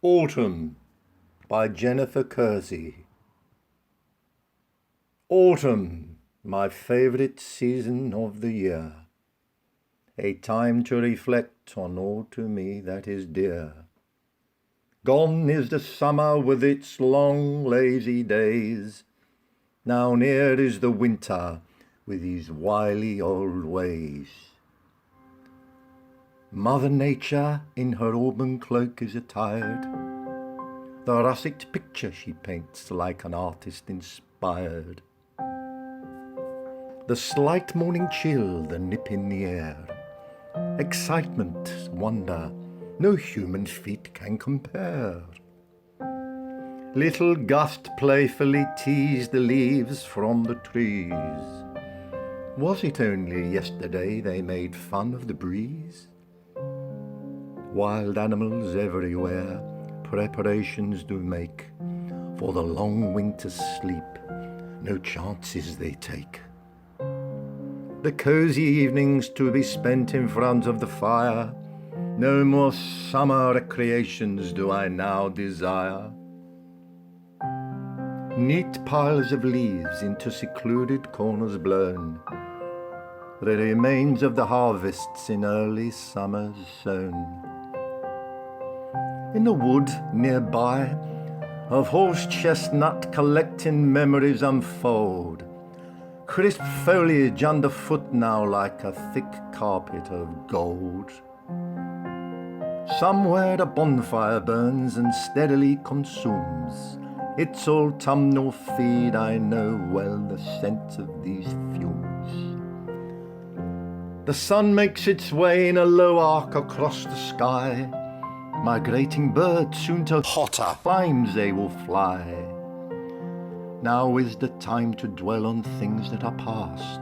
Autumn by Jennifer Kersey. Autumn, my favourite season of the year, a time to reflect on all to me that is dear. Gone is the summer with its long lazy days, now near is the winter with his wily old ways. Mother Nature in her auburn cloak is attired, the russet picture she paints like an artist inspired. The slight morning chill, the nip in the air, excitement, wonder, no human feet can compare. Little gust playfully teased the leaves from the trees. Was it only yesterday they made fun of the breeze? Wild animals everywhere preparations do make for the long winter's sleep, no chances they take. The cosy evenings to be spent in front of the fire, no more summer recreations do I now desire. Neat piles of leaves into secluded corners blown, the remains of the harvests in early summers sown. In the wood nearby, of horse chestnut collecting memories unfold, crisp foliage underfoot now like a thick carpet of gold. Somewhere a bonfire burns and steadily consumes its autumnal feed. I know well the scent of these fumes. The sun makes its way in a low arc across the sky, migrating birds soon to hotter climes they will fly. Now is the time to dwell on things that are past,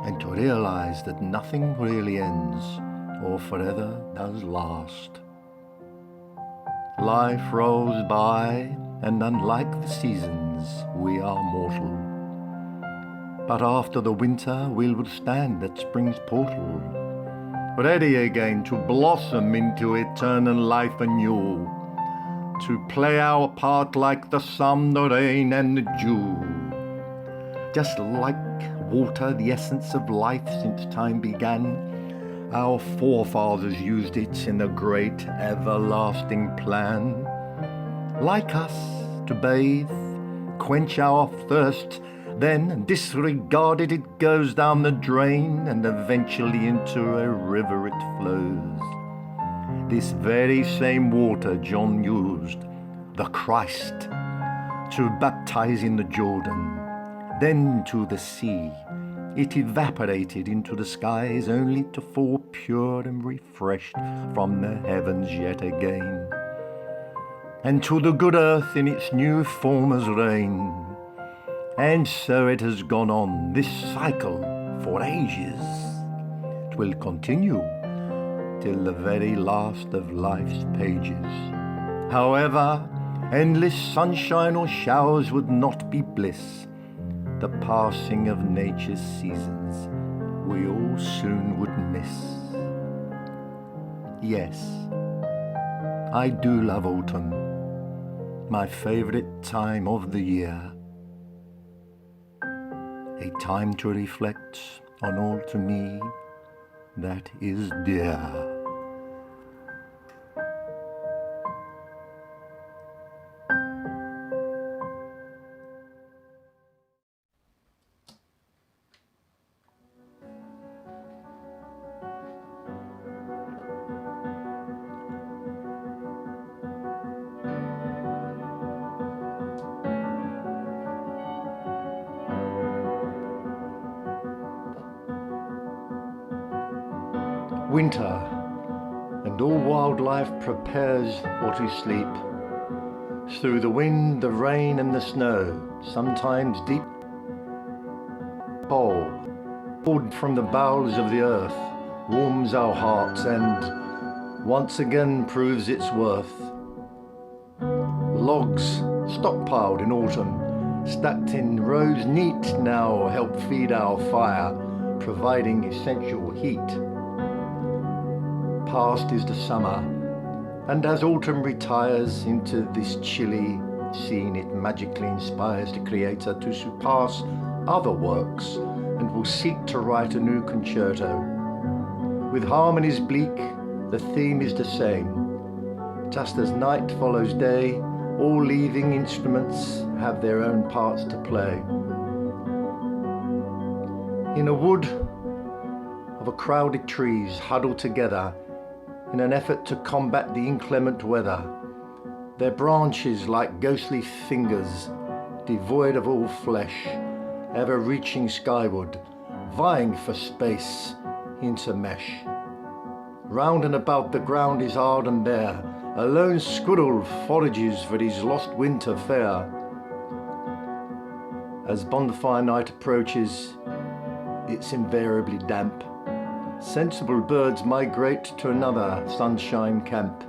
and to realize that nothing really ends or forever does last. Life rolls by, and unlike the seasons, we are mortal. But after the winter we will stand at spring's portal, ready again to blossom into eternal life anew, to play our part like the sun, the rain, and the dew. Just like water, the essence of life since time began, our forefathers used it in the great everlasting plan. Like us, to bathe, quench our thirst, then disregarded it goes down the drain, and eventually into a river it flows. This very same water John used, the Christ, to baptize in the Jordan, then to the sea. It evaporated into the skies only to fall pure and refreshed from the heavens yet again, and to the good earth in its new form as rain. And so it has gone on, this cycle, for ages. It will continue till the very last of life's pages. However, endless sunshine or showers would not be bliss. The passing of nature's seasons we all soon would miss. Yes, I do love autumn, my favourite time of the year. A time to reflect on all to me that is dear. Winter, and all wildlife prepares for to sleep. Through the wind, the rain, and the snow, sometimes deep cold, poured from the bowels of the earth, warms our hearts and once again proves its worth. Logs, stockpiled in autumn, stacked in rows neat, now help feed our fire, providing essential heat. Past is the summer, And as autumn retires into this chilly scene, it magically inspires the creator to surpass other works and will seek to write a new concerto. With harmonies bleak, the theme is the same. Just as night follows day, all leading instruments have their own parts to play. In a wood of crowded trees huddled together in an effort to combat the inclement weather, their branches like ghostly fingers, devoid of all flesh, ever reaching skyward, vying for space intermesh. Round and about the ground is hard and bare, a lone squirrel forages for his lost winter fare. As bonfire night approaches, it's invariably damp. Sensible birds migrate to another sunshine camp.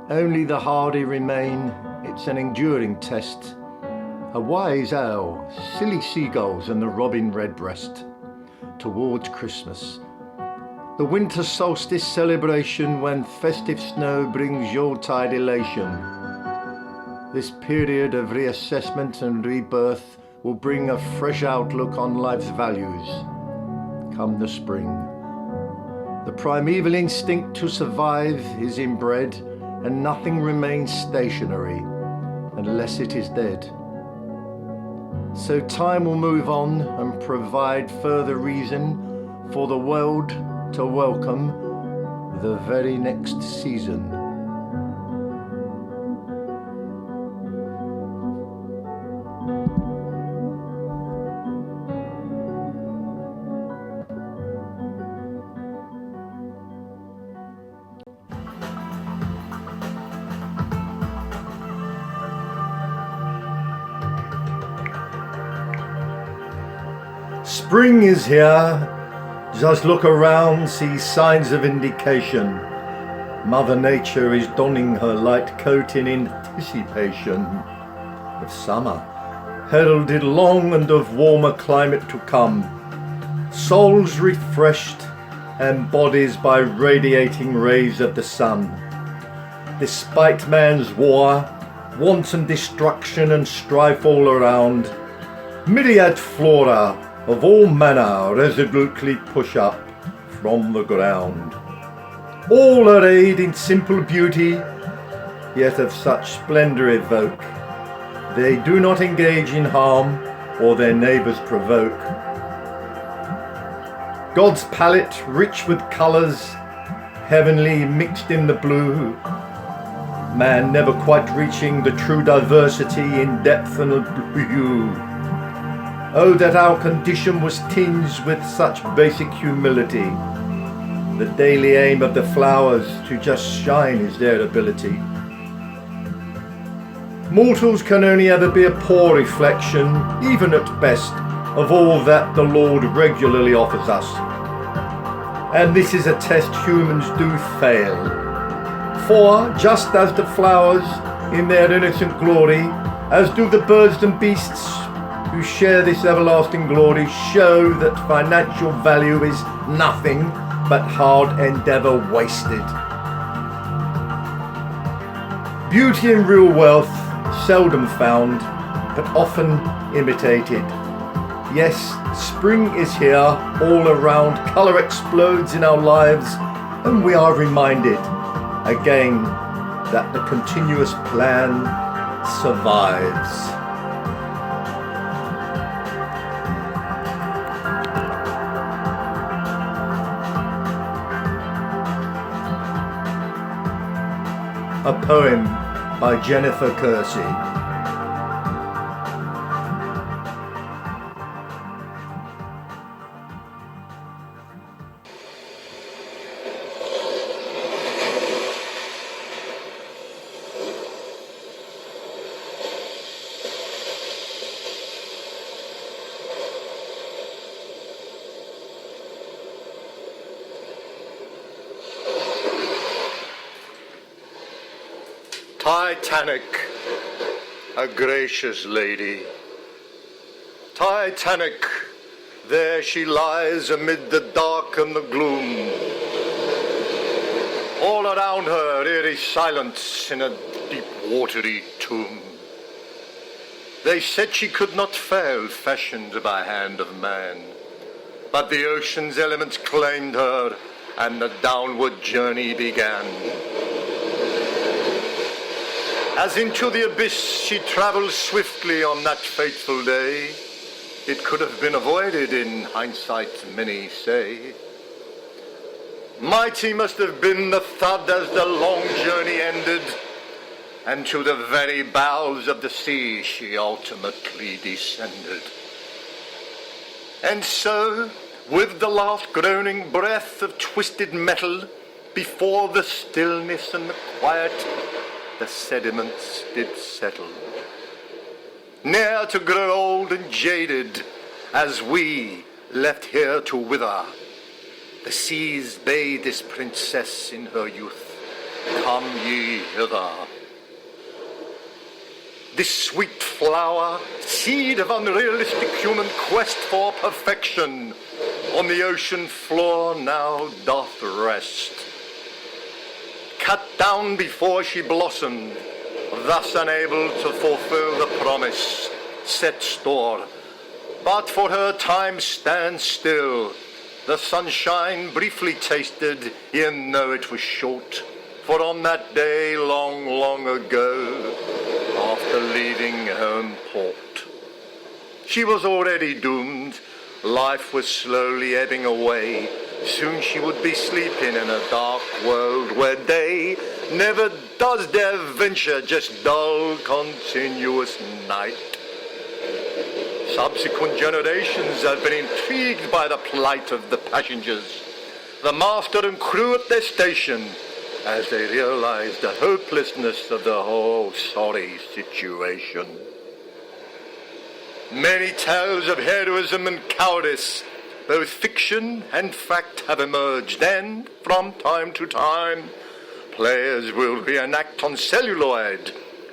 Only the hardy remain, it's an enduring test. A wise owl, silly seagulls and the robin redbreast. Towards Christmas, the winter solstice celebration when festive snow brings Yuletide elation. This period of reassessment and rebirth will bring a fresh outlook on life's values. Come the spring, the primeval instinct to survive is inbred, and nothing remains stationary unless it is dead. So time will move on and provide further reason for the world to welcome the very next season. Spring is here. Just look around, see signs of indication. Mother Nature is donning her light coat in anticipation of summer, heralded long and of warmer climate to come. Souls refreshed and bodies by radiating rays of the sun. Despite man's war, wanton destruction and strife all around, myriad flora of all manner resolutely push up from the ground. All arrayed in simple beauty, yet of such splendour evoke, they do not engage in harm or their neighbours provoke. God's palette, rich with colours, heavenly mixed in the blue, man never quite reaching the true diversity in depth and hue. Oh, that our condition was tinged with such basic humility. The daily aim of the flowers to just shine is their ability. Mortals can only ever be a poor reflection, even at best, of all that the Lord regularly offers us. And this is a test humans do fail. For, just as the flowers, in their innocent glory, as do the birds and beasts, who share this everlasting glory, show that financial value is nothing but hard endeavour wasted. Beauty and real wealth, seldom found, but often imitated. Yes, spring is here, all around, colour explodes in our lives, and we are reminded, again, that the continuous plan survives. A poem by Jennifer Kersey. Titanic, a gracious lady. Titanic, there she lies amid the dark and the gloom. All around her eerie silence in a deep watery tomb. They said she could not fail, fashioned by hand of man. But the ocean's elements claimed her, and the downward journey began. As into the abyss she travelled swiftly on that fateful day, it could have been avoided in hindsight, many say. Mighty must have been the thud as the long journey ended, and to the very bowels of the sea she ultimately descended. And so, with the last groaning breath of twisted metal, before the stillness and the quiet, the sediments did settle. Ne'er to grow old and jaded, as we left here to wither, the seas bade this princess in her youth, come ye hither. This sweet flower, seed of unrealistic human quest for perfection, on the ocean floor now doth rest. Cut down before she blossomed, thus unable to fulfill the promise, set store. But for her time stands still, the sunshine briefly tasted, e'en though it was short. For on that day long, long ago, after leaving home port, she was already doomed. Life was slowly ebbing away. Soon she would be sleeping in a dark world where day never does dare venture, just dull, continuous night. Subsequent generations have been intrigued by the plight of the passengers, the master and crew at their station, as they realized the hopelessness of the whole sorry situation. Many tales of heroism and cowardice, both fiction and fact, have emerged, and from time to time, players will reenact on celluloid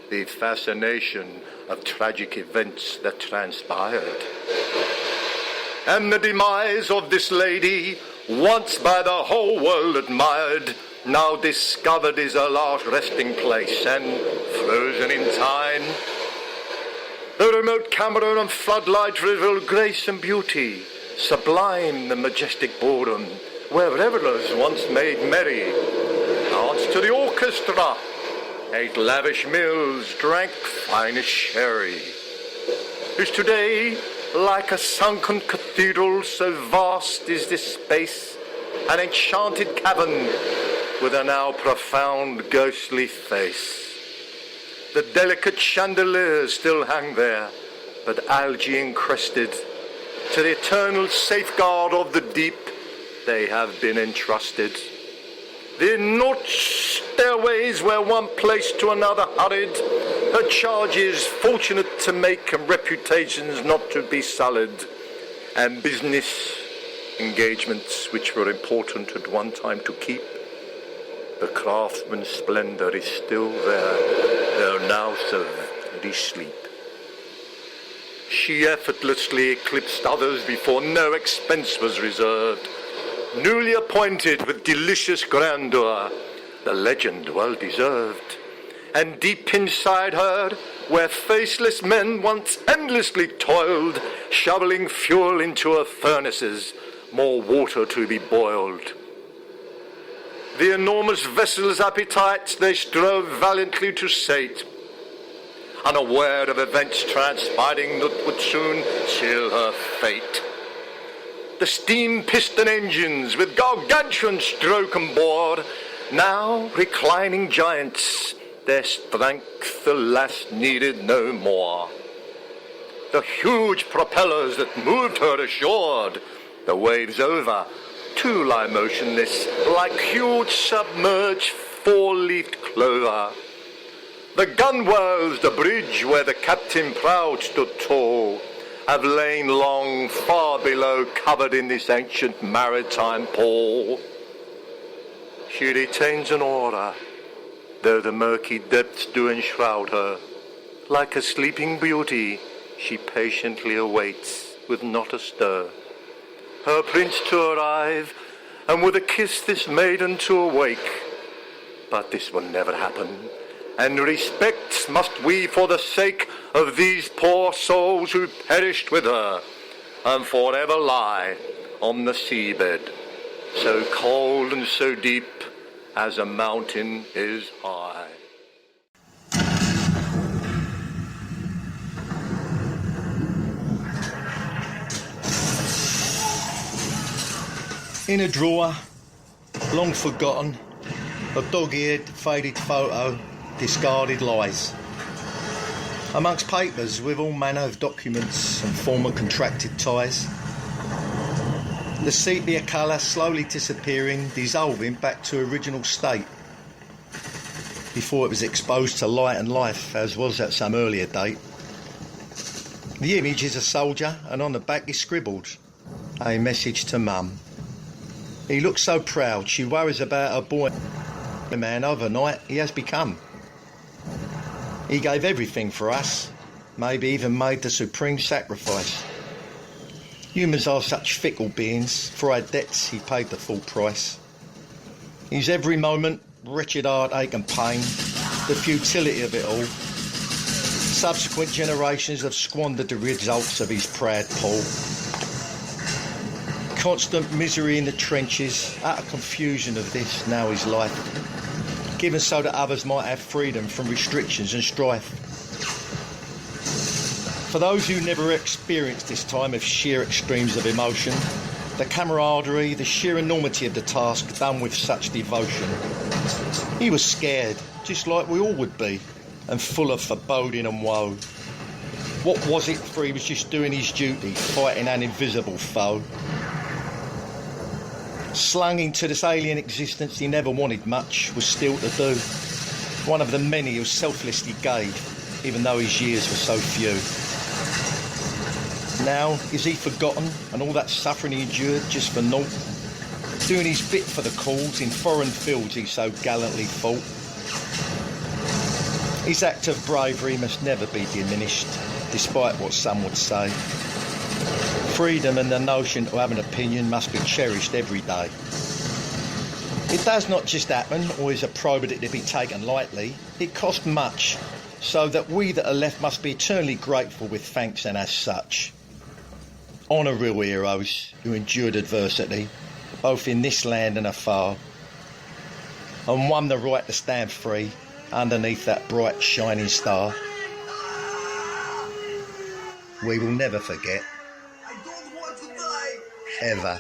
the fascination of tragic events that transpired. And the demise of this lady, once by the whole world admired, now discovered is her last resting place, and frozen in time. The remote camera and floodlight reveal grace and beauty, sublime the majestic ballroom, where revellers once made merry, danced to the orchestra, ate lavish meals, drank finest sherry. Who's today, like a sunken cathedral, so vast is this space, an enchanted cavern with a now profound ghostly face. The delicate chandeliers still hang there, but algae encrusted. To the eternal safeguard of the deep they have been entrusted. The notched stairways where one place to another hurried, her charges fortunate to make and reputations not to be sullied, and business engagements which were important at one time to keep. The craftsman's splendor is still there, though now so very sleep. She effortlessly eclipsed others before no expense was reserved. Newly appointed with delicious grandeur, the legend well deserved. And deep inside her, where faceless men once endlessly toiled, shoveling fuel into her furnaces, more water to be boiled. The enormous vessel's appetites they strove valiantly to sate, unaware of events transpiring that would soon seal her fate. The steam piston engines with gargantuan stroke and bore, now reclining giants, their strength alas needed no more. The huge propellers that moved her assured, the waves over, too lie motionless, like huge submerged four-leafed clover. The gunwales, the bridge where the captain proud stood tall, have lain long far below, covered in this ancient maritime pall. She retains an aura, though the murky depths do enshroud her. Like a sleeping beauty, she patiently awaits, with not a stir, her prince to arrive, and with a kiss this maiden to awake. But this will never happen, and respect must we for the sake of these poor souls who perished with her, and forever lie on the seabed, so cold and so deep as a mountain is high. In a drawer, long forgotten, a dog-eared, faded photo, discarded lies. Amongst papers with all manner of documents and former contracted ties. The sepia colour slowly disappearing, dissolving back to original state. Before it was exposed to light and life, as was at some earlier date. The image is a soldier, and on the back is scribbled, a message to Mum. He looks so proud, she worries about her boy. The man overnight he has become. He gave everything for us, maybe even made the supreme sacrifice. Humans are such fickle beings, for our debts he paid the full price. His every moment, wretched heartache and pain, the futility of it all. Subsequent generations have squandered the results of his proud pull. Constant misery in the trenches, utter confusion of this, now his life, given so that others might have freedom from restrictions and strife. For those who never experienced this time of sheer extremes of emotion, the camaraderie, the sheer enormity of the task done with such devotion. He was scared, just like we all would be, and full of foreboding and woe. What was it, for he was just doing his duty, fighting an invisible foe. Slung into this alien existence he never wanted much, was still to do. One of the many who selflessly gave, even though his years were so few. Now, is he forgotten, and all that suffering he endured just for naught? Doing his bit for the cause in foreign fields he so gallantly fought. His act of bravery must never be diminished, despite what some would say. Freedom and the notion to have an opinion must be cherished every day. It does not just happen, or is a probity to be taken lightly. It cost much, so that we that are left must be eternally grateful with thanks, and as such. Honour real heroes who endured adversity, both in this land and afar, and won the right to stand free underneath that bright shining star. We will never forget. Ever.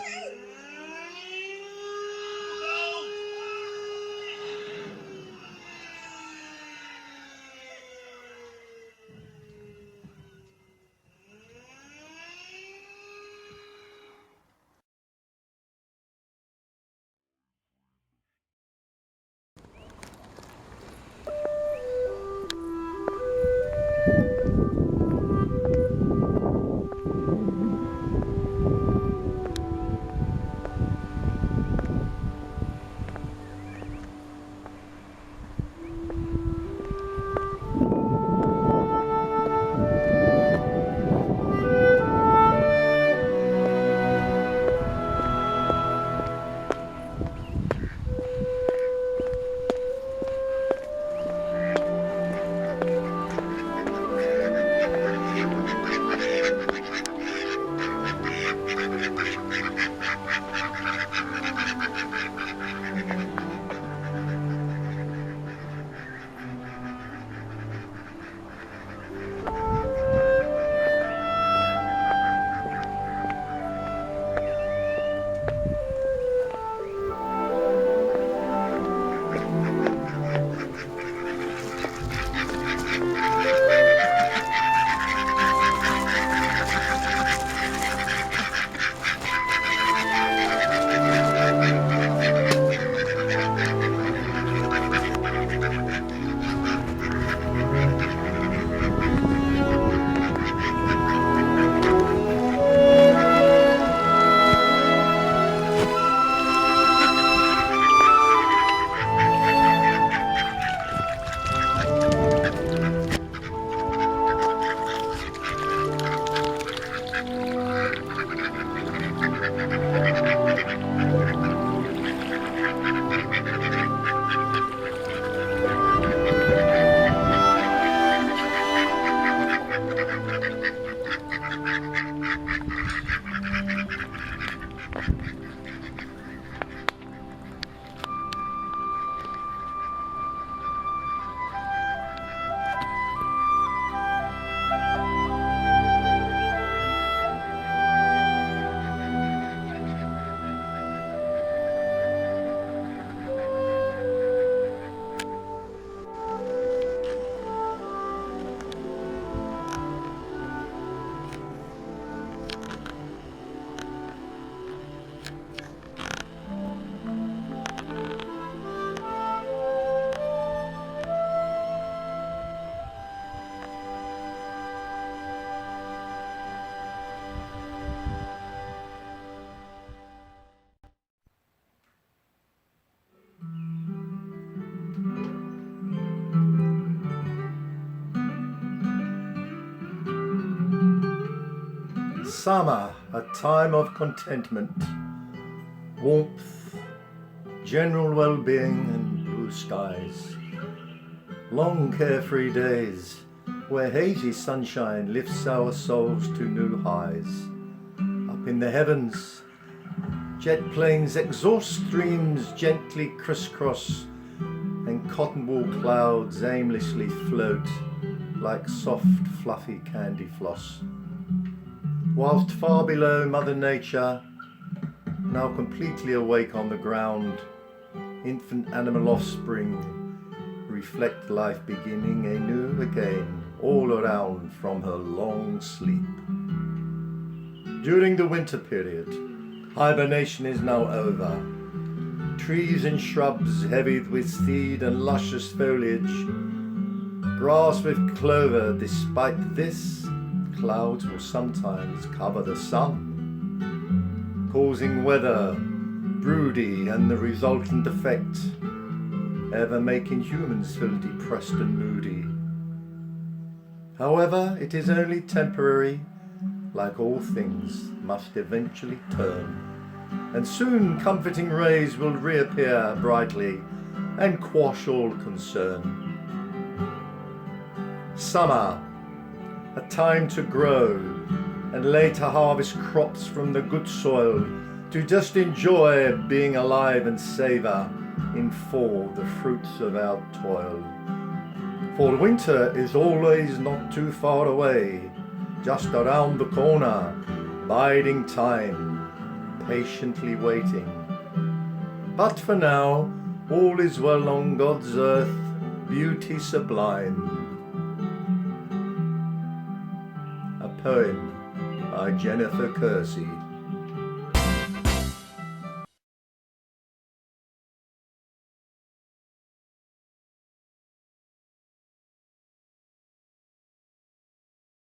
Summer, a time of contentment, warmth, general well-being and blue skies. Long carefree days where hazy sunshine lifts our souls to new highs. Up in the heavens, jet planes exhaust streams gently crisscross, and cotton wool clouds aimlessly float like soft fluffy candy floss. Whilst far below Mother Nature, now completely awake on the ground, infant animal offspring reflect life beginning anew again, all around from her long sleep. During the winter period, hibernation is now over. Trees and shrubs heavied with seed and luscious foliage, grass with clover. Despite this, clouds will sometimes cover the sun, causing weather broody and the resultant effect ever making humans feel depressed and moody. However, it is only temporary, like all things must eventually turn, and soon comforting rays will reappear brightly and quash all concern. Summer, a time to grow and later harvest crops from the good soil, to just enjoy being alive and savour in full the fruits of our toil. For winter is always not too far away, just around the corner, biding time, patiently waiting. But for now, all is well on God's earth, beauty sublime. A poem by Jennifer Kersey.